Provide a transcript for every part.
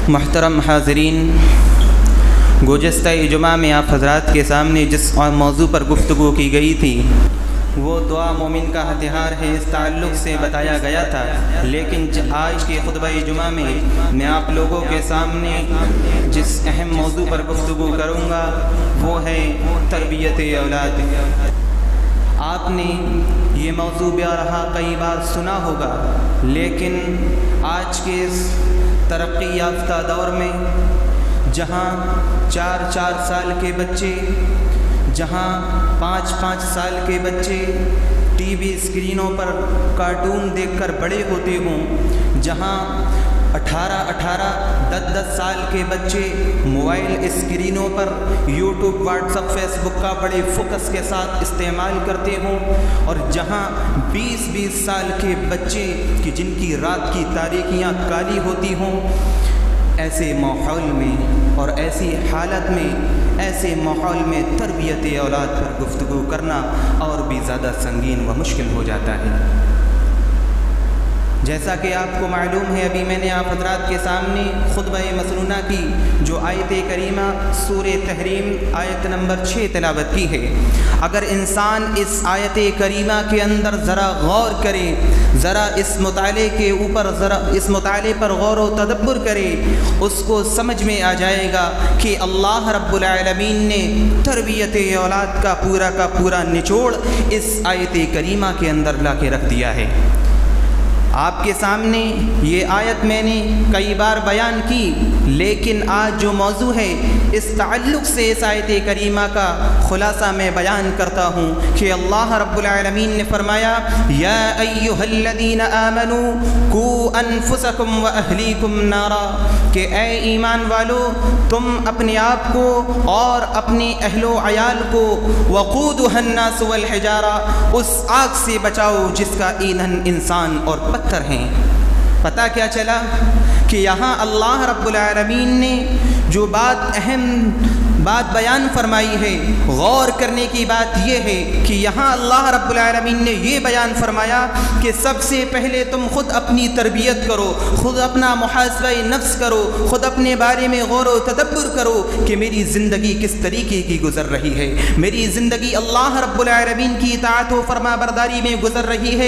محترم حاضرین، گزشتہ جمعہ میں آپ حضرات کے سامنے جس موضوع پر گفتگو کی گئی تھی وہ دعا مومن کا ہتھیار ہے، اس تعلق سے بتایا گیا تھا، لیکن آج کے خطبہ جمعہ میں آپ لوگوں کے سامنے جس اہم موضوع پر گفتگو کروں گا وہ ہے تربیت اولاد۔ آپ نے یہ موضوع بارہا کئی بار سنا ہوگا، لیکن آج کے اس ترقی یافتہ دور میں جہاں 4 سال کے بچے، جہاں 5 سال کے بچے ٹی وی اسکرینوں پر کارٹون دیکھ کر بڑے ہوتے ہوں، جہاں 18 10 سال کے بچے موبائل اسکرینوں پر یوٹیوب، واٹس ایپ، فیس بک کا بڑے فوکس کے ساتھ استعمال کرتے ہوں، اور جہاں 20 سال کے بچے کہ جن کی رات کی تاریکیاں کالی ہوتی ہوں، ایسے ماحول میں اور ایسی حالت میں، ایسے ماحول میں تربیت اولاد پر گفتگو کرنا اور بھی زیادہ سنگین و مشکل ہو جاتا ہے۔ جیسا کہ آپ کو معلوم ہے، ابھی میں نے آپ حضرات کے سامنے خطبہ مسنونہ کی جو آیت کریمہ سورہ تحریم آیت نمبر 6 تلاوت کی ہے۔ اگر انسان اس آیت کریمہ کے اندر ذرا غور کرے، ذرا اس مطالعے پر غور و تدبر کرے، اس کو سمجھ میں آ جائے گا کہ اللہ رب العالمین نے تربیت اولاد کا پورا نچوڑ اس آیت کریمہ کے اندر لا کے رکھ دیا ہے۔ آپ کے سامنے یہ آیت میں نے کئی بار بیان کی، لیکن آج جو موضوع ہے اس تعلق سے اس آیت کریمہ کا خلاصہ میں بیان کرتا ہوں کہ اللہ رب العالمین نے فرمایا یا ایھا الذین آمنوا قوا انفسکم واہلیکم نارا، کہ اے ایمان والو تم اپنے آپ کو اور اپنے اہل و عیال کو وقودھا الناس والحجارہ، اس آگ سے بچاؤ جس کا ایندھن انسان اور پتھر ہیں۔ پتہ کیا چلا کہ یہاں اللہ رب العالمین نے جو اہم بات بیان فرمائی ہے، غور کرنے کی بات یہ ہے کہ یہاں اللہ رب العالمین نے یہ بیان فرمایا کہ سب سے پہلے تم خود اپنی تربیت کرو، خود اپنا محاسبہ نفس کرو، خود اپنے بارے میں غور و تدبر کرو کہ میری زندگی کس طریقے کی گزر رہی ہے، میری زندگی اللہ رب العالمین کی اطاعت و فرما برداری میں گزر رہی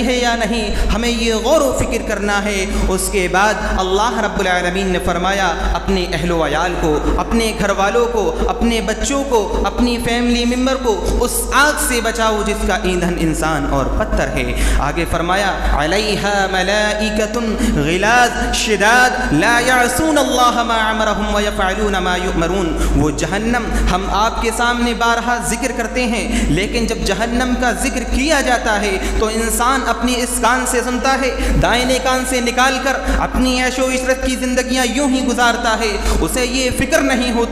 ہے یا نہیں، ہمیں یہ غور و فکر کرنا ہے۔ اس کے بعد اللہ رب العالمین نے فرمایا اپنے اہل و عیال کو، اپنے گھر والوں کو، اپنے بچوں کو، اپنی فیملی ممبر کو اس آگ سے بچاؤ جس کا ایندھن انسان اور پتھر ہے۔ آگے فرمایا علیہا ملائکۃ غلاظ شداد لا یعصون اللہ ما امرہم ویفعلون ما یؤمرون۔ وہ جہنم ہم آپ کے سامنے بارہا ذکر کرتے ہیں، لیکن جب جہنم کا ذکر کیا جاتا ہے تو انسان اپنی اس کان سے سنتا ہے، دائیں کان سے نکال کر اپنی عیش و عشرت کی زندگیاں یوں ہی گزارتا ہے، اسے یہ فکر نہیں ہوتی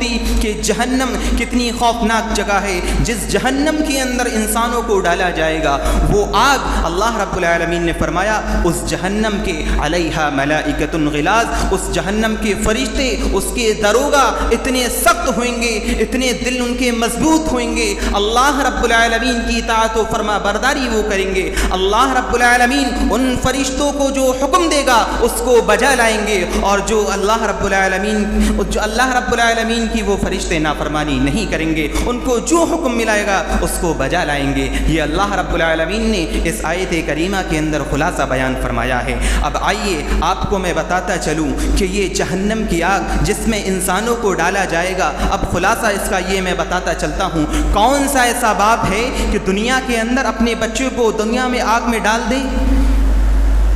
کہ جہنم کتنی خوفناک جگہ ہے، جس جہنم کے اندر انسانوں کو ڈالا جائے گا وہ آگ۔ اللہ رب العالمین نے فرمایا اس جہنم کے علیہا ملائکۃ غلاظ، اس جہنم کے فرشتے، اس کے داروغہ اتنے سخت ہوئیں گے، اتنے دل ان کے مضبوط ہوئیں گے، اللہ رب العالمین کی اطاعت و فرما برداری وہ کریں گے۔ اللہ رب العالمین ان فرشتوں کو جو حکم دے گا اس کو بجا لائیں گے، اور جو اللہ رب العالمین کی وہ فرشتے نافرمانی نہیں کریں گے، ان کو جو حکم ملائے گا اس کو بجا لائیں گے۔ یہ اللہ رب العالمین نے اس آیت کریمہ کے اندر خلاصہ بیان فرمایا ہے۔ اب آئیے آپ کو میں بتاتا چلوں کہ یہ جہنم کی آگ جس میں انسانوں کو ڈالا جائے گا، اب خلاصہ اس کا یہ میں بتاتا چلتا ہوں، کون سا ایسا باپ ہے کہ دنیا کے اندر اپنے بچوں کو دنیا میں آگ میں ڈال دے؟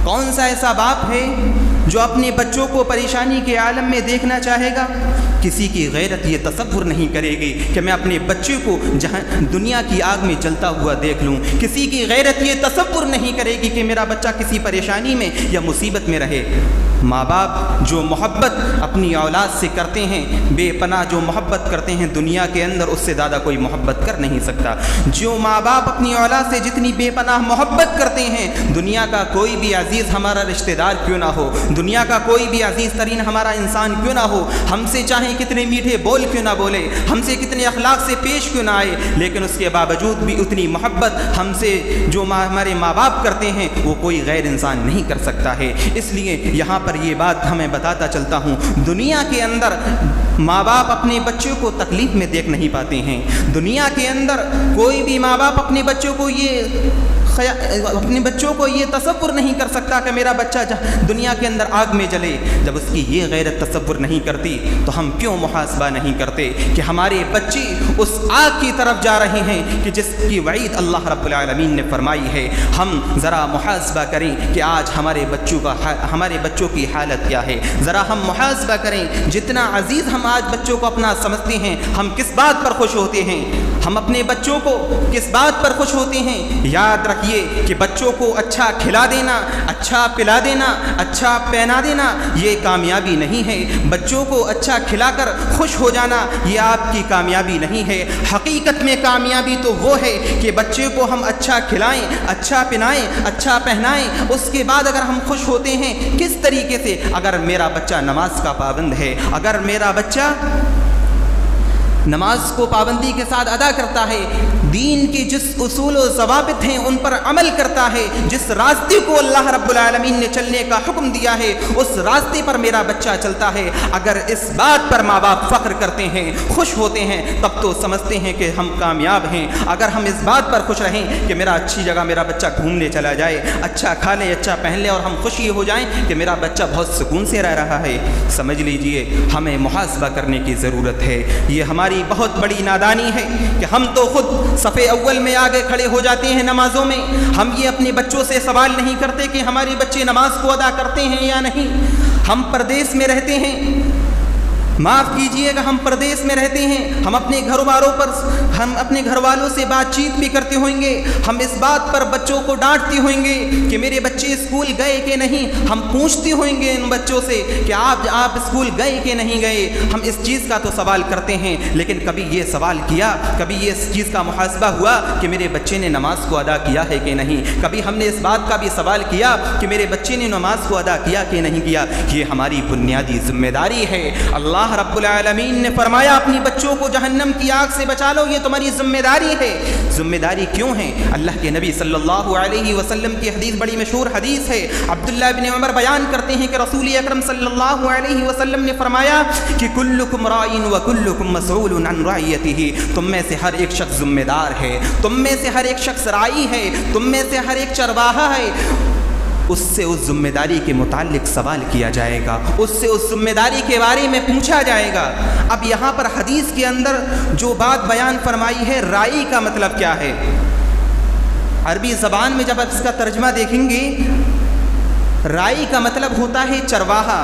کون سا ایسا باپ ہے جو اپنے بچوں کو پریشانی کے عالم میں دیکھنا چاہے گا؟ کسی کی غیرت یہ تصور نہیں کرے گی کہ میں اپنے بچے کو جہاں دنیا کی آگ میں جلتا ہوا دیکھ لوں، کسی کی غیرت یہ تصور نہیں کرے گی کہ میرا بچہ کسی پریشانی میں یا مصیبت میں رہے۔ ماں باپ جو محبت اپنی اولاد سے کرتے ہیں، بے پناہ جو محبت کرتے ہیں، دنیا کے اندر اس سے زیادہ کوئی محبت کر نہیں سکتا۔ جو ماں باپ اپنی اولاد سے جتنی بے پناہ محبت کرتے ہیں، دنیا کا کوئی بھی عزیز ہمارا رشتہ دار کیوں نہ ہو، دنیا کا کوئی بھی عزیز ترین ہمارا انسان کیوں نہ ہو، ہم سے چاہے چاہیں کتنے میٹھے بول کیوں نہ بولے، ہم سے کتنے اخلاق سے پیش کیوں نہ آئے، لیکن اس کے باوجود بھی اتنی محبت ہم سے جو ہمارے ماں باپ کرتے ہیں وہ کوئی غیر انسان نہیں کر سکتا ہے۔ اس لیے یہاں پر یہ بات ہمیں بتاتا چلتا ہوں، دنیا کے اندر ماں باپ اپنے بچوں کو تکلیف میں دیکھ نہیں پاتے ہیں۔ دنیا کے اندر کوئی بھی ماں باپ اپنے بچوں کو یہ تصور نہیں کر سکتا کہ میرا بچہ دنیا کے اندر آگ میں جلے۔ جب اس کی یہ غیرت تصور نہیں کرتی تو ہم کیوں محاسبہ نہیں کرتے کہ ہمارے بچے اس آگ کی طرف جا رہے ہیں کہ جس کی وعید اللہ رب العالمین نے فرمائی ہے۔ ہم ذرا محاسبہ کریں کہ آج ہمارے بچوں کی حالت کیا ہے، ذرا ہم محاسبہ کریں، جتنا عزیز ہم آج بچوں کو اپنا سمجھتے ہیں، ہم کس بات پر خوش ہوتے ہیں، ہم اپنے بچوں کو کس بات پر خوش ہوتے ہیں۔ یاد رکھیے کہ بچوں کو اچھا کھلا دینا، اچھا پلا دینا، اچھا پہنا دینا یہ کامیابی نہیں ہے۔ بچوں کو اچھا کھلا کر خوش ہو جانا یہ آپ کی کامیابی نہیں ہے۔ حقیقت میں کامیابی تو وہ ہے کہ بچے کو ہم اچھا کھلائیں، اچھا پہنائیں، اچھا پہنائیں، اس کے بعد اگر ہم خوش ہوتے ہیں کس طریقے سے، اگر میرا بچہ نماز کا پابند ہے، اگر میرا بچہ نماز کو پابندی کے ساتھ ادا کرتا ہے، دین کے جس اصول و ضوابط ہیں ان پر عمل کرتا ہے، جس راستے کو اللہ رب العالمین نے چلنے کا حکم دیا ہے اس راستے پر میرا بچہ چلتا ہے، اگر اس بات پر ماں باپ فخر کرتے ہیں، خوش ہوتے ہیں، تب تو سمجھتے ہیں کہ ہم کامیاب ہیں۔ اگر ہم اس بات پر خوش رہیں کہ میرا اچھی جگہ میرا بچہ گھومنے چلا جائے، اچھا کھا لے، اچھا پہن لے، اور ہم خوش یہ ہو جائیں کہ میرا بچہ بہت سکون سے رہ رہا ہے، سمجھ لیجئے ہمیں محاسبہ کرنے کی ضرورت ہے۔ یہ ہماری بہت بڑی نادانی ہے کہ ہم تو خود صف اول میں آگے کھڑے ہو جاتے ہیں نمازوں میں، ہم یہ اپنے بچوں سے سوال نہیں کرتے کہ ہمارے بچے نماز کو ادا کرتے ہیں یا نہیں۔ ہم پردیس میں رہتے ہیں، معاف کیجئے گا، ہم پردیس میں رہتے ہیں، ہم اپنے گھر والوں سے بات چیت بھی کرتے ہوئیں گے، ہم اس بات پر بچوں کو ڈانٹتے ہوئیں گے کہ میرے بچے اسکول گئے کہ نہیں، ہم پوچھتے ہوئیں گے ان بچوں سے کہ آپ اسکول گئے کہ نہیں گئے، ہم اس چیز کا تو سوال کرتے ہیں، لیکن کبھی یہ سوال کیا، کبھی یہ اس چیز کا محاسبہ ہوا کہ میرے بچے نے نماز کو ادا کیا ہے کہ نہیں، کبھی ہم نے اس بات کا بھی سوال کیا کہ میرے بچے نے نماز کو ادا کیا کہ نہیں کیا۔ یہ ہماری بنیادی ذمہ داری ہے۔ اللہ رب العالمین نے فرمایا اپنی بچوں کو جہنم کی آگ سے بچا لو، یہ تمہاری ذمہ داری ہے۔ ذمہ داری کیوں ہے؟ اللہ کے نبی صلی اللہ علیہ وسلم کی حدیث بڑی مشہور حدیث ہے، عبداللہ بن عمر بیان کرتے ہیں کہ رسول اکرم صلی اللہ علیہ وسلم نے فرمایا کہ کلکم راعٍ وکلکم مسئول عن رعیتہ، تم میں سے ہر ایک شخص ذمہ دار ہے، تم میں سے ہر ایک شخص راعی ہے، تم میں سے ہر ایک چرواہا ہے، اس سے اس ذمہ داری کے متعلق سوال کیا جائے گا، اس سے اس ذمہ داری کے بارے میں پوچھا جائے گا۔ اب یہاں پر حدیث کے اندر جو بات بیان فرمائی ہے، رائی کا مطلب کیا ہے؟ عربی زبان میں جب آپ اس کا ترجمہ دیکھیں گے، رائی کا مطلب ہوتا ہے چرواہا۔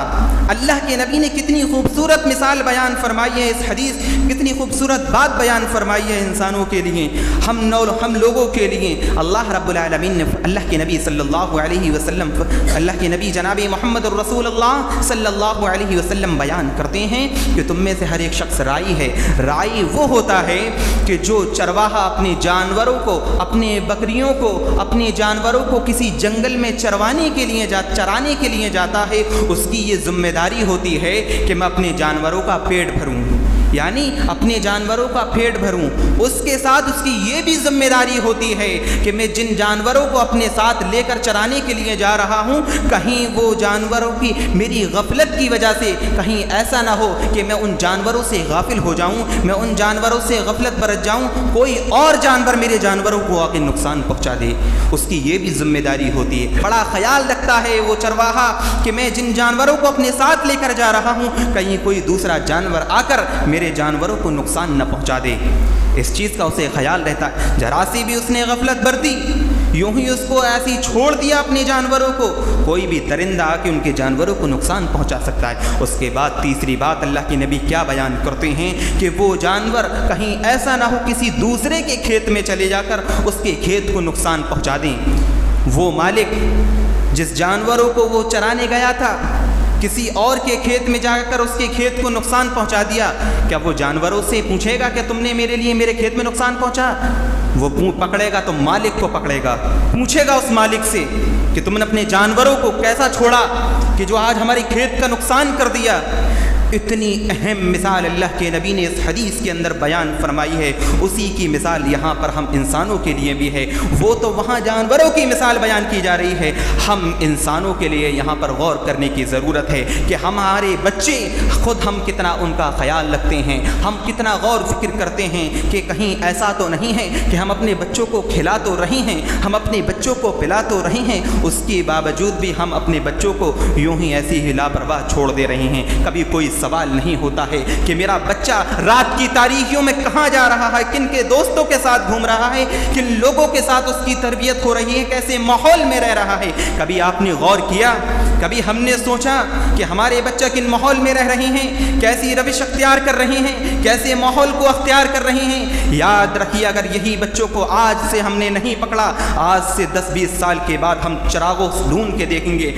اللہ کے نبی نے کتنی خوبصورت مثال بیان فرمائی ہے، اس حدیث کتنی خوبصورت بات بیان فرمائی ہے انسانوں کے لیے، ہم لوگوں کے لیے۔ اللہ رب العالمین نے اللہ کے نبی صلی اللہ علیہ وسلم، اللہ کے نبی جناب محمد الرسول اللہ صلی اللہ علیہ وسلم بیان کرتے ہیں کہ تم میں سے ہر ایک شخص رائی ہے۔ رائی وہ ہوتا ہے کہ جو چرواہا اپنے جانوروں کو، اپنے بکریوں کو، اپنے جانوروں کو کسی جنگل میں چرانے کے لیے جاتا ہے، اس کی یہ ذمہ داری ہوتی ہے کہ میں اپنے جانوروں کا پیٹ بھروں، یعنی اپنے جانوروں کا پیٹ بھروں۔ اس کے ساتھ اس کی یہ بھی ذمہ داری ہوتی ہے کہ میں جن جانوروں کو اپنے ساتھ لے کر چرانے کے لیے جا رہا ہوں، کہیں وہ جانوروں کی میری غفلت کی وجہ سے کہیں ایسا نہ ہو کہ میں ان جانوروں سے غافل ہو جاؤں، میں ان جانوروں سے غفلت برت جاؤں، کوئی اور جانور میرے جانوروں کو آ کے نقصان پہنچا دے۔ اس کی یہ بھی ذمہ داری ہوتی ہے، بڑا خیال رکھتا ہے وہ چرواہا کہ میں جن جانوروں کو اپنے ساتھ لے کر جا رہا ہوں، کہیں کوئی دوسرا جانور آ کر میرے جانوروں کو نقصان نہ پہنچا دے۔ اس چیز کا اسے خیال رہتا ہے۔ ذرا سی بھی اس نے غفلت برتی، یوں ہی اس کو ایسی چھوڑ دیا اپنے جانوروں کو، کوئی بھی درندہ آ کے ان کے جانوروں کو نقصان پہنچا سکتا ہے۔ اس کے بعد تیسری بات اللہ کے نبی کیا بیان کرتے ہیں کہ وہ جانور کہیں ایسا نہ ہو کسی دوسرے کے کھیت میں چلے جا کر اس کے کھیت کو نقصان پہنچا دیں۔ وہ مالک جس جانوروں کو وہ چرانے گیا تھا، کسی اور کے کھیت میں جا کر اس کے کھیت کو نقصان پہنچا دیا، کیا وہ جانوروں سے پوچھے گا کہ تم نے میرے لیے میرے کھیت میں نقصان پہنچا؟ وہ پکڑے گا تو مالک کو پکڑے گا، پوچھے گا اس مالک سے کہ تم نے اپنے جانوروں کو کیسا چھوڑا کہ جو آج ہمارے کھیت کا نقصان کر دیا۔ اتنی اہم مثال اللہ کے نبی نے اس حدیث کے اندر بیان فرمائی ہے، اسی کی مثال یہاں پر ہم انسانوں کے لیے بھی ہے۔ وہ تو وہاں جانوروں کی مثال بیان کی جا رہی ہے، ہم انسانوں کے لیے یہاں پر غور کرنے کی ضرورت ہے کہ ہمارے بچے خود ہم کتنا ان کا خیال رکھتے ہیں، ہم کتنا غور فکر کرتے ہیں کہ کہیں ایسا تو نہیں ہے کہ ہم اپنے بچوں کو کھلا تو رہے ہیں، ہم اپنے بچوں کو پلا تو رہے ہیں، اس کے باوجود بھی ہم اپنے بچوں کو یوں ہی ایسی ہی لاپرواہ چھوڑ دے رہے ہیں۔ کبھی کوئی سوال نہیں ہوتا ہے کہ میرا بچہ رات کی تاریکیوں میں کہاں جا رہا ہے، کن کے دوستوں کے ساتھ گھوم رہا ہے، کن لوگوں کے ساتھ اس کی تربیت ہو رہی ہے، کیسے ماحول میں رہ رہا ہے۔ کبھی آپ نے غور کیا، کبھی ہم نے سوچا کہ ہمارے بچہ کن ماحول میں رہ رہے ہیں، کیسی روش اختیار کر رہے ہیں، کیسے ماحول کو اختیار کر رہے ہیں۔ یاد رکھیے، اگر یہی بچوں کو آج سے ہم نے نہیں پکڑا، آج سے 10-20 سال کے بعد ہم چراغوں ڈھونڈ کے دیکھیں گے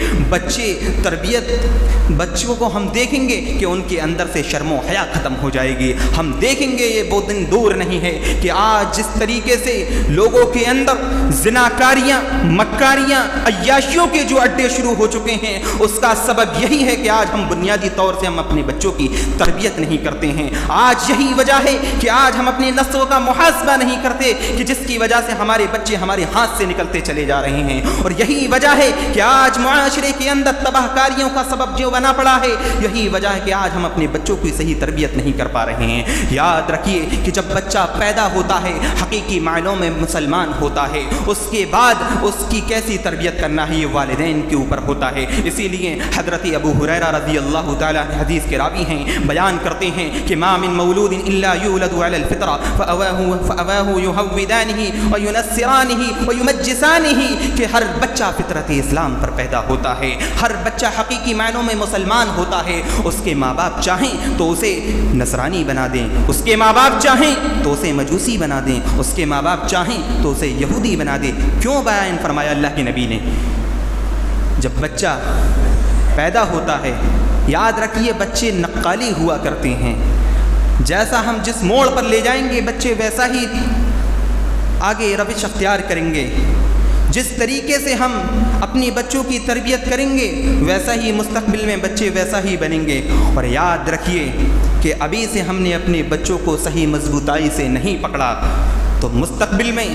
بچوں کو ہم دیکھیں گے کہ ان کے اندر سے شرم و حیا ختم ہو جائے گی۔ ہم دیکھیں گے، یہ بہت دن دور نہیں ہے کہ آج جس طریقے سے لوگوں کے اندر زناکاریاں، مکاریاں، عیاشیوں کے جو اڈے شروع ہو چکے ہیں، اس کا سبب یہی ہے کہ آج ہم بنیادی طور سے ہم اپنے بچوں کی تربیت نہیں کرتے ہیں۔ آج یہی وجہ ہے کہ آج ہم اپنے نسلوں کا محاسبہ نہیں کرتے، کہ جس کی وجہ سے ہمارے بچے ہمارے ہاتھ سے نکلتے چلے جا رہے ہیں۔ اور یہی وجہ ہے کہ آج معاشرے کے اندر تباہ کاریوں کا سبب جو بنا پڑا ہے، یہی وجہ ہے کہ آج ہم اپنے بچوں کی صحیح تربیت نہیں کر پا رہے ہیں۔ یاد رکھیے کہ جب بچہ پیدا ہوتا ہے، حقیقی معنوں میں مسلمان ہوتا ہے، اس کے بعد اس کی کیسی تربیت کرنا ہے یہ والدین کے اوپر ہوتا ہے۔ اسی لیے حضرت ابو ہریرہ رضی اللہ تعالیٰ حدیث کے راوی ہیں، بیان کرتے ہیں کہ ما من مولود الا یولد علی الفطرہ فابواہ یہودانہ وینصرانہ ویمجسانہ، کہ ہر بچہ فطرت اسلام پر پیدا ہوتا ہے، ہر بچہ حقیقی معنوں میں مسلمان ہوتا ہے۔ اس کے ماں باپ چاہیں تو اسے نصرانی بنا دیں، اس کے ماں باپ چاہیں تو اسے مجوسی بنا دیں، اس کے ماں باپ چاہیں تو اسے یہودی بنا دیں۔ کیوں بیان فرمایا اللہ کے نبی نے؟ جب بچہ پیدا ہوتا ہے، یاد رکھیے بچے نقالی ہوا کرتے ہیں، جیسا ہم جس موڑ پر لے جائیں گے بچے ویسا ہی آگے روش اختیار کریں گے، جس طریقے سے ہم اپنی بچوں کی تربیت کریں گے ویسا ہی مستقبل میں بچے ویسا ہی بنیں گے۔ اور یاد رکھیے کہ ابھی سے ہم نے اپنے بچوں کو صحیح مضبوطائی سے نہیں پکڑا تو مستقبل میں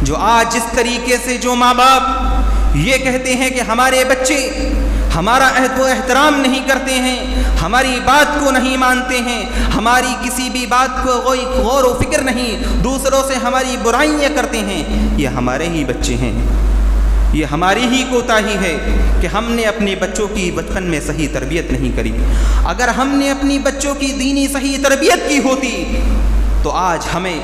جو آج جس طریقے سے جو ماں باپ یہ کہتے ہیں کہ ہمارے بچے ہمارا عہد و احترام نہیں کرتے ہیں، ہماری بات کو نہیں مانتے ہیں، ہماری کسی بھی بات کو غور و فکر نہیں، دوسروں سے ہماری برائیاں کرتے ہیں، یہ ہمارے ہی بچے ہیں، یہ ہماری ہی کوتاہی ہے کہ ہم نے اپنے بچوں کی بچپن میں صحیح تربیت نہیں کری۔ اگر ہم نے اپنی بچوں کی دینی صحیح تربیت کی ہوتی تو آج ہمیں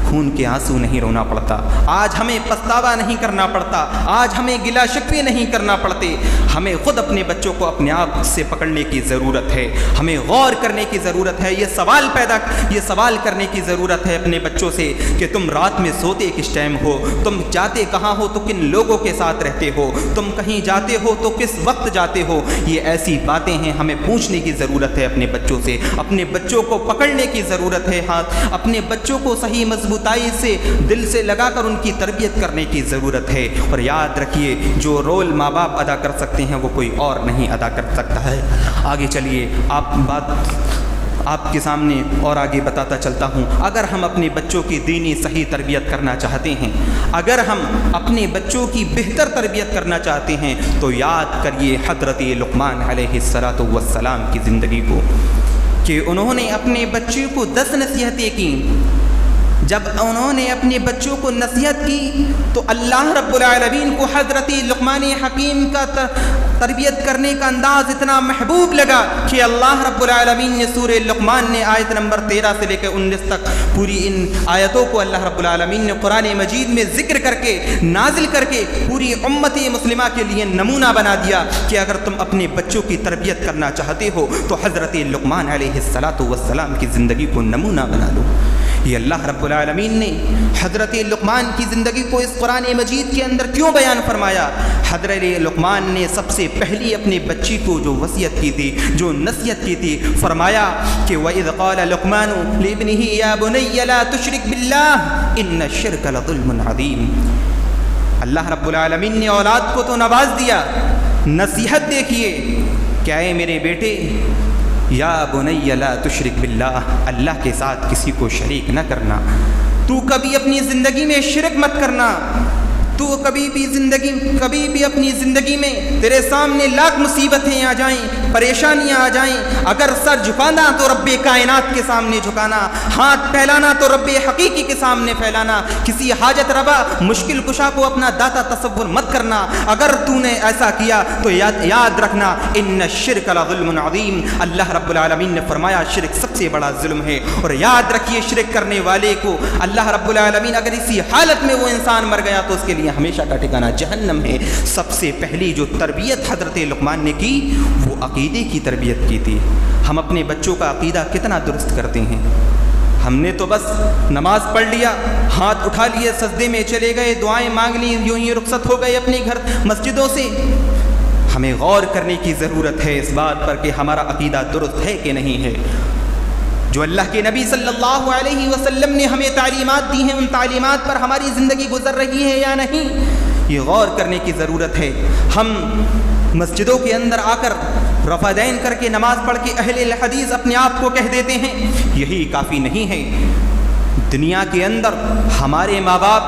خون کے آنسو نہیں رونا پڑتا، آج ہمیں پچھتاوا نہیں کرنا پڑتا، آج ہمیں گلا شکوے نہیں کرنا پڑتے۔ ہمیں خود اپنے بچوں کو اپنے آپ سے پکڑنے کی ضرورت ہے، ہمیں غور کرنے کی ضرورت ہے، یہ سوال کرنے کی ضرورت ہے اپنے بچوں سے کہ تم رات میں سوتے کس ٹائم ہو، تم جاتے کہاں ہو تو کن لوگوں کے ساتھ رہتے ہو، تم کہیں جاتے ہو تو کس وقت جاتے ہو۔ یہ ایسی باتیں ہیں ہمیں پوچھنے کی ضرورت ہے اپنے بچوں سے، اپنے بچوں کو پکڑنے کی ضرورت ہے ہاتھ، اپنے بچوں کو صحیح مضبوطائی سے دل سے لگا کر ان کی تربیت کرنے کی ضرورت ہے۔ اور یاد رکھیے جو رول ماں باپ ادا کر سکتے ہیں وہ کوئی اور نہیں ادا کر سکتا ہے۔ آگے چلیے آپ کے سامنے اور آگے بتاتا چلتا ہوں، اگر ہم اپنے بچوں کی دینی صحیح تربیت کرنا چاہتے ہیں، اگر ہم اپنے بچوں کی بہتر تربیت کرنا چاہتے ہیں تو یاد کریے حضرت لقمان علیہ السلام کی زندگی کو، کہ انہوں نے اپنے بچوں کو 10 نصیحتیں کی۔ جب انہوں نے اپنے بچوں کو نصیحت کی تو اللہ رب العالمین کو حضرت لقمان حکیم کا تربیت کرنے کا انداز اتنا محبوب لگا کہ اللہ رب العالمین نے سورہ لقمان نے آیت نمبر 13 سے لے کے 19 تک پوری ان آیتوں کو اللہ رب العالمین نے قرآن مجید میں ذکر کر کے نازل کر کے پوری امت مسلمہ کے لیے نمونہ بنا دیا کہ اگر تم اپنے بچوں کی تربیت کرنا چاہتے ہو تو حضرت لقمان علیہ السلام کی زندگی کو نمونہ بنا لو۔ یہ اللہ رب العالمین نے حضرت لقمان کی زندگی کو اس قرآن مجید کے اندر کیوں بیان فرمایا؟ حضرت لقمان نے سب سے پہلی اپنے بچی کو جو وصیت کی تھی، جو نصیحت کی تھی، فرمایا کہ وَإِذْ قَالَ لُقْمَانُ لِابْنِهِ يَا بُنَيَّ لَا تُشْرِكْ بِاللَّهِ إِنَّ الشِّرْكَ لَظُلْمٌ عَظِيمٌ۔ اللہ رب العالمین نے اولاد کو تو نواز دیا، نصیحت دیکھیے کہ اے میرے بیٹے یا بنی لا تشرک باللہ، اللہ کے ساتھ کسی کو شریک نہ کرنا، تو کبھی اپنی زندگی میں شرک مت کرنا، تو کبھی بھی اپنی زندگی میں تیرے سامنے لاکھ مصیبتیں آ جائیں، پریشانیاں آ جائیں، اگر سر جھکانا تو رب کائنات کے سامنے جھکانا، ہاتھ پھیلانا تو رب حقیقی کے سامنے پھیلانا، کسی حاجت روا مشکل کشا کو اپنا داتا تصور مت کرنا۔ اگر تو نے ایسا کیا تو یاد رکھنا ان الشرک لظلم عظیم، اللہ رب العالمین نے فرمایا شرک سب سے بڑا ظلم ہے، اور یاد رکھیے شرک کرنے والے کو اللہ رب العالمین اگر اسی حالت میں وہ انسان مر گیا تو اس کے لیے ہمیشہ کا ٹھکانہ جہنم ہے۔ سب سے پہلی جو تربیت حضرت لقمان نے کی وہ عقیدے کی تربیت کی تھی۔ ہم اپنے بچوں کا عقیدہ کتنا درست کرتے ہیں؟ ہم نے تو بس نماز پڑھ لیا، ہاتھ اٹھا لیے، سجدے میں چلے گئے، دعائیں مانگ لی، یوں ہی رخصت ہو گئے اپنے گھر مسجدوں سے۔ ہمیں غور کرنے کی ضرورت ہے اس بات پر کہ ہمارا عقیدہ درست ہے کہ نہیں ہے۔ جو اللہ کے نبی صلی اللہ علیہ وسلم نے ہمیں تعلیمات دی ہیں، ان تعلیمات پر ہماری زندگی گزر رہی ہے یا نہیں، یہ غور کرنے کی ضرورت ہے۔ ہم مسجدوں کے اندر آ کر رفع دین کر کے نماز پڑھ کے اہل الحدیث اپنے آپ کو کہہ دیتے ہیں، یہی کافی نہیں ہے۔ دنیا کے اندر ہمارے ماں باپ،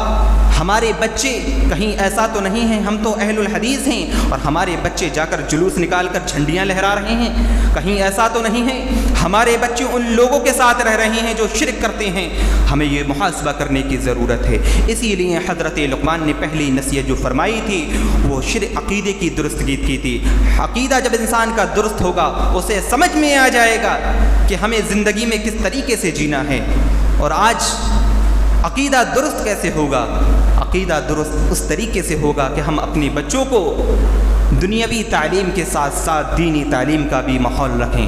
ہمارے بچے کہیں ایسا تو نہیں ہیں ہم تو اہل الحدیث ہیں اور ہمارے بچے جا کر جلوس نکال کر جھنڈیاں لہرا رہے ہیں، کہیں ایسا تو نہیں ہے ہمارے بچے ان لوگوں کے ساتھ رہ رہے ہیں جو شرک کرتے ہیں۔ ہمیں یہ محاسبہ کرنے کی ضرورت ہے۔ اسی لیے حضرت لقمان نے پہلی نصیحت جو فرمائی تھی وہ عقیدے کی درستگی کی تھی۔ عقیدہ جب انسان کا درست ہوگا اسے سمجھ میں آ جائے گا کہ ہمیں زندگی میں کس طریقے سے جینا ہے۔ اور آج عقیدہ درست کیسے ہوگا؟ عقیدہ درست اس طریقے سے ہوگا کہ ہم اپنے بچوں کو دنیاوی تعلیم کے ساتھ ساتھ دینی تعلیم کا بھی ماحول رکھیں،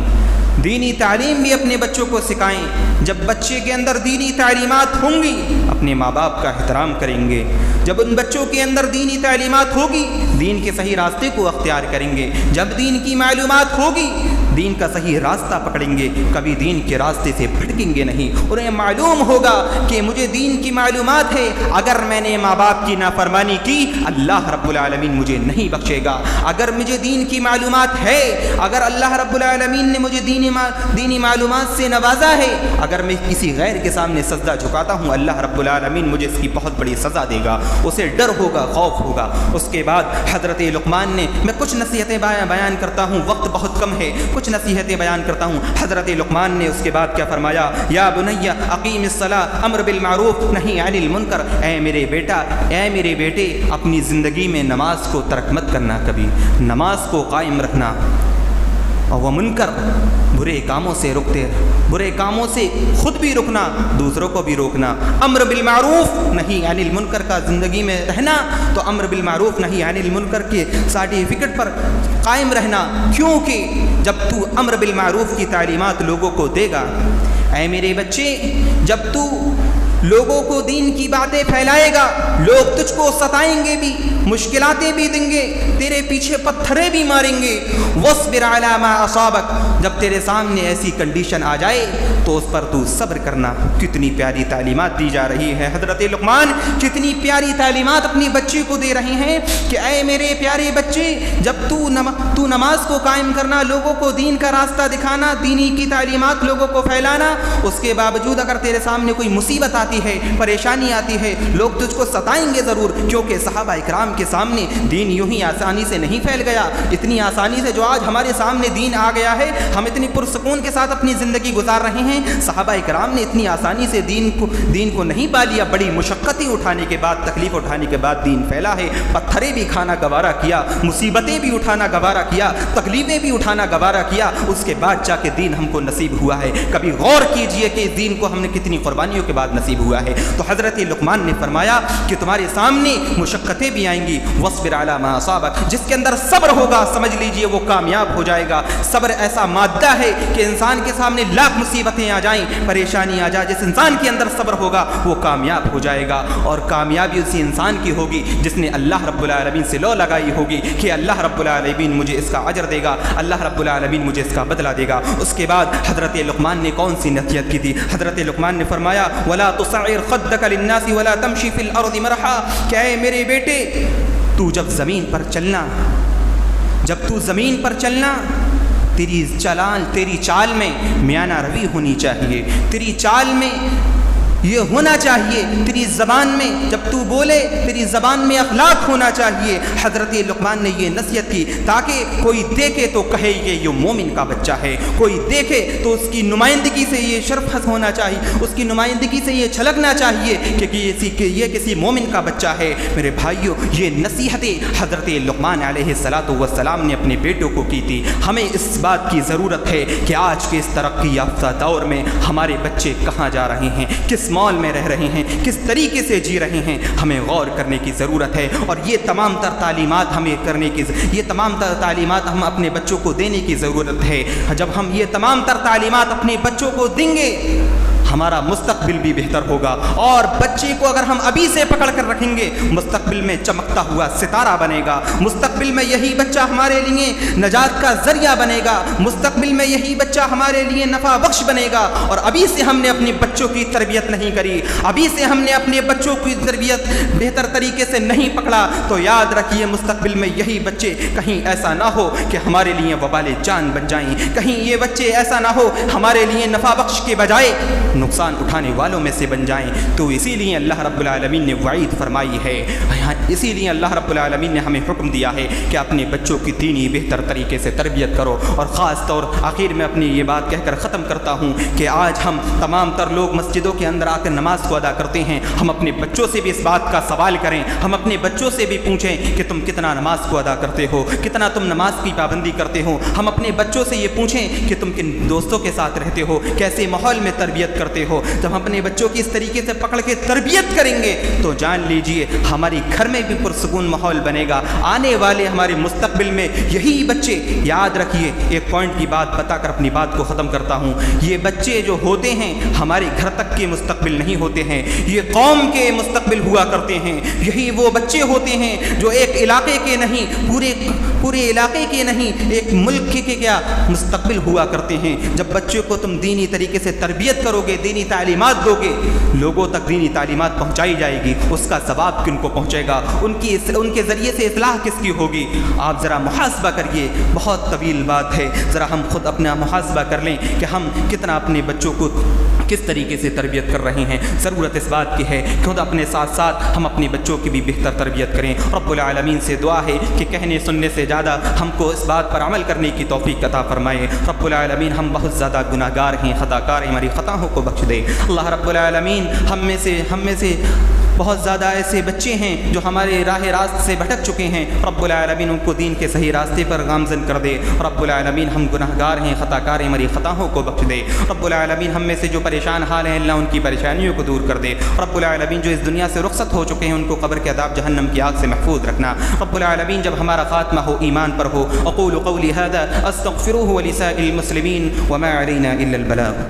دینی تعلیم بھی اپنے بچوں کو سکھائیں۔ جب بچے کے اندر دینی تعلیمات ہوں گی اپنے ماں باپ کا احترام کریں گے، جب ان بچوں کے اندر دینی تعلیمات ہوگی دین کے صحیح راستے کو اختیار کریں گے، جب دین کی معلومات ہوگی دین کا صحیح راستہ پکڑیں گے، کبھی دین کے راستے سے بھٹکیں گے نہیں۔ انہیں معلوم ہوگا کہ مجھے دین کی معلومات ہے، اگر میں نے ماں باپ کی نافرمانی کی اللہ رب العالمین مجھے نہیں بخشے گا۔ اگر مجھے دین کی معلومات ہے، اگر اللہ رب العالمین نے مجھے دینی معلومات سے نوازا ہے، اگر میں کسی غیر کے سامنے سجدہ جھکاتا ہوں اللہ رب العالمین مجھے اس کی بہت بڑی سزا دے گا، اسے ڈر ہوگا، خوف ہوگا۔ اس کے بعد حضرت لقمان نے، میں کچھ نصیحتیں بیان کرتا ہوں، وقت بہت کم ہے، کچھ نصیحتیں بیان کرتا ہوں۔ حضرت لقمان نے اس کے بعد کیا فرمایا؟ یا بنی اقیم الصلاۃ امر بالمعروف نہی عن المنکر، اے میرے بیٹا، اے میرے بیٹے، اپنی زندگی میں نماز کو ترک مت کرنا، کبھی نماز کو قائم رکھنا، اور وہ منکر برے کاموں سے رکتے، برے کاموں سے خود بھی رکنا، دوسروں کو بھی روکنا۔ امر بالمعروف نہی عن المنکر کا زندگی میں رہنا تو امر بالمعروف نہی عن المنکر کے سرٹیفکیٹ پر قائم رہنا، کیونکہ جب تو امر بالمعروف کی تعلیمات لوگوں کو دے گا، اے میرے بچے، جب تو لوگوں کو دین کی باتیں پھیلائے گا لوگ تجھ کو ستائیں گے بھی، مشکلاتیں بھی دیں گے، تیرے پیچھے پتھریں بھی ماریں گے۔ وَاصْبِرْ عَلَىٰ مَا أَصَابَكَ، جب تیرے سامنے ایسی کنڈیشن آ جائے تو اس پر تو صبر کرنا۔ کتنی پیاری تعلیمات دی جا رہی ہے، حضرت لقمان کتنی پیاری تعلیمات اپنی بچے کو دے رہے ہیں کہ اے میرے پیارے بچے، جب تو نماز کو قائم کرنا، لوگوں کو دین کا راستہ دکھانا، دینی کی تعلیمات لوگوں کو پھیلانا، اس کے باوجود اگر تیرے سامنے کوئی مصیبت آتی ہے، پریشانی آتی ہے، لوگ تجھ کو ستائیں گے ضرور، کیونکہ صحابہ اکرام کے سامنے دین یوں ہی آسانی سے نہیں پھیل گیا۔ اتنی آسانی سے جو آج ہمارے سامنے دین آ گیا ہے، ہم اتنی پرسکون کے ساتھ اپنی زندگی گزار رہے ہیں، صحابہ اکرام نے اتنی آسانی سے دین کو نہیں پا لیا، بڑی مشقتیں اٹھانے کے بعد، تکلیف اٹھانے کے بعد دین پھیلا ہے۔ پتھریں بھی کھانا گوارا کیا، مصیبتیں بھی اٹھانا گوارا کیا، تکلیفیں بھی اٹھانا گوارا کیا، اس کے بعد جا کے دین ہم کو نصیب ہوا ہے۔ کبھی غور کیجئے کہ اس دین کو ہم نے کتنی قربانیوں کے بعد نصیب ہوا ہے۔ تو حضرت لقمان نے فرمایا کہ تمہارے سامنے مشقتیں بھی آئیں گی، وَاصْبِرْ عَلَىٰ مَا أَصَابَكَ، جس کے اندر صبر ہوگا سمجھ لیجئے وہ کامیاب ہو جائے گا۔ صبر ایسا مادہ ہے کہ انسان کے سامنے لاکھ مصیبتیں آ جائیں، پریشانی آ جائے، جس انسان کے اندر صبر ہوگا وہ کامیاب ہو جائے گا، اور کامیابی اسی انسان کی ہوگی جس نے اللہ رب العالمین سے لو لگائی ہوگی کہ اللہ رب العالمین مجھے اس کا اجر دے گا، اللہ رب العالمین مجھے اس کا بدلہ دے گا۔ اس کے بعد حضرت لقمان نے کون سی نصیحت کی تھی؟ حضرت لقمان نے فرمایا وَلَا تُصَعِّرْ خَدَّكَ لِلنَّاسِ وَلَا تَمْشِ فِي الْأَرْضِ مَرَحًا، کہ اے میرے بیٹے، تو جب زمین پر چلنا تیری چال میں میانہ روی ہونی چاہیے، تیری چال میں یہ ہونا چاہیے، تیری زبان میں جب تو بولے تیری زبان میں اخلاق ہونا چاہیے۔ حضرت لقمان نے یہ نصیحت کی تاکہ کوئی دیکھے تو کہے یہ مومن کا بچہ ہے، کوئی دیکھے تو اس کی نمائندگی سے یہ شرف ہونا چاہیے، اس کی نمائندگی سے یہ چھلکنا چاہیے کہ یہ کسی مومن کا بچہ ہے۔ میرے بھائیوں، یہ نصیحتیں حضرت لقمان علیہ السلام نے اپنے بیٹوں کو کی تھی۔ ہمیں اس بات کی ضرورت ہے کہ آج کے اس ترقی یافتہ دور میں ہمارے بچے کہاں جا رہے ہیں، کس ماحول میں رہ رہے ہیں، کس طریقے سے جی رہے ہیں، ہمیں غور کرنے کی ضرورت ہے۔ اور یہ تمام تر تعلیمات ہم اپنے بچوں کو دینے کی ضرورت ہے۔ جب ہم یہ تمام تر تعلیمات اپنے بچوں کو دیں گے ہمارا مستقبل بھی بہتر ہوگا، اور بچے کو اگر ہم ابھی سے پکڑ کر رکھیں گے مستقبل میں چمکتا ہوا ستارہ بنے گا، مستقبل میں یہی بچہ ہمارے لیے نجات کا ذریعہ بنے گا، مستقبل میں یہی بچہ ہمارے لیے نفع بخش بنے گا۔ اور ابھی سے ہم نے اپنے بچوں کی تربیت نہیں کری، ابھی سے ہم نے اپنے بچوں کی تربیت بہتر طریقے سے نہیں پکڑا، تو یاد رکھیے مستقبل میں یہی بچے کہیں ایسا نہ ہو کہ ہمارے لیے وبال جان بن جائیں، کہیں یہ بچے ایسا نہ ہو ہمارے لیے نفع بخش کے بجائے نقصان اٹھانے والوں میں سے بن جائیں۔ تو اسی لیے اللہ رب العالمین نے وعید فرمائی ہے، اسی لیے اللہ رب العالمین نے ہمیں حکم دیا ہے کہ اپنے بچوں کی دینی بہتر طریقے سے تربیت کرو۔ اور خاص طور آخر میں اپنی یہ بات کہہ کر ختم کرتا ہوں کہ آج ہم تمام تر لوگ مسجدوں کے اندر آ کر نماز کو ادا کرتے ہیں، ہم اپنے بچوں سے بھی اس بات کا سوال کریں، ہم اپنے بچوں سے بھی پوچھیں کہ تم کتنا نماز کو ادا کرتے ہو، کتنا تم نماز کی پابندی کرتے ہو۔ ہم اپنے بچوں سے یہ پوچھیں کہ تم کن دوستوں کے ساتھ رہتے ہو، کیسے ماحول میں تربیت کرتے ہو۔ جب ہم اپنے بچوں کی اس طریقے سے پکڑ کے تربیت کریں گے تو جان لیجئے ہماری گھر میں بھی پرسکون ماحول بنے گا، آنے والے ہمارے مستقبل میں یہی بچے، یاد رکھیے ایک پوائنٹ کی بات بتا کر اپنی بات کو ختم کرتا ہوں، یہ بچے جو ہوتے ہیں ہمارے گھر تک کے مستقبل نہیں ہوتے ہیں، یہ قوم کے مستقبل ہوا کرتے ہیں، یہی وہ بچے ہوتے ہیں جو ایک علاقے کے نہیں پورے علاقے کے نہیں ایک ملک کے کیا مستقبل ہوا کرتے ہیں۔ جب بچوں کو تم دینی طریقے سے تربیت کرو گے، دینی تعلیمات دو گے، لوگوں تک دینی تعلیمات پہنچائی جائے گی، اس کا ثواب کن کو پہنچے گا، ان کے ذریعے سے اصلاح کس کی ہوگی؟ آپ ذرا محاسبہ کریے، بہت طویل بات ہے، ذرا ہم خود اپنا محاسبہ کر لیں کہ ہم کتنا اپنے بچوں کو کس طریقے سے تربیت کر رہے ہیں۔ ضرورت اس بات کی ہے خود اپنے ساتھ ساتھ ہم اپنے بچوں کی بھی بہتر تربیت کریں۔ رب العالمین سے دعا ہے کہ کہنے سننے سے زیادہ ہم کو اس بات پر عمل کرنے کی توفیق عطا فرمائے۔ رب العالمین ہم بہت زیادہ گناہ گار ہیں، خطا کار ہیں، ہماری خطاؤں کو بخش دے۔ اللہ رب العالمین ہم میں سے بہت زیادہ ایسے بچے ہیں جو ہمارے راہ راست سے بھٹک چکے ہیں، رب العالمین ان کو دین کے صحیح راستے پر گامزن کر دے۔ رب العالمین ہم گناہ گار ہیں، خطا کار ہیں، ہماری خطاؤں کو بخش دے۔ رب العالمین ہم میں سے جو پریشان حال ہیں اللہ ان کی پریشانیوں کو دور کر دے۔ رب العالمین جو اس دنیا سے رخصت ہو چکے ہیں ان کو قبر کے عذاب جہنم کی آگ سے محفوظ رکھنا۔ رب العالمین جب ہمارا خاتمہ ہو ایمان پر ہو، اقول قولی ھذا استغفروہ ولسائر المسلمین وما علینا الا البلاغ۔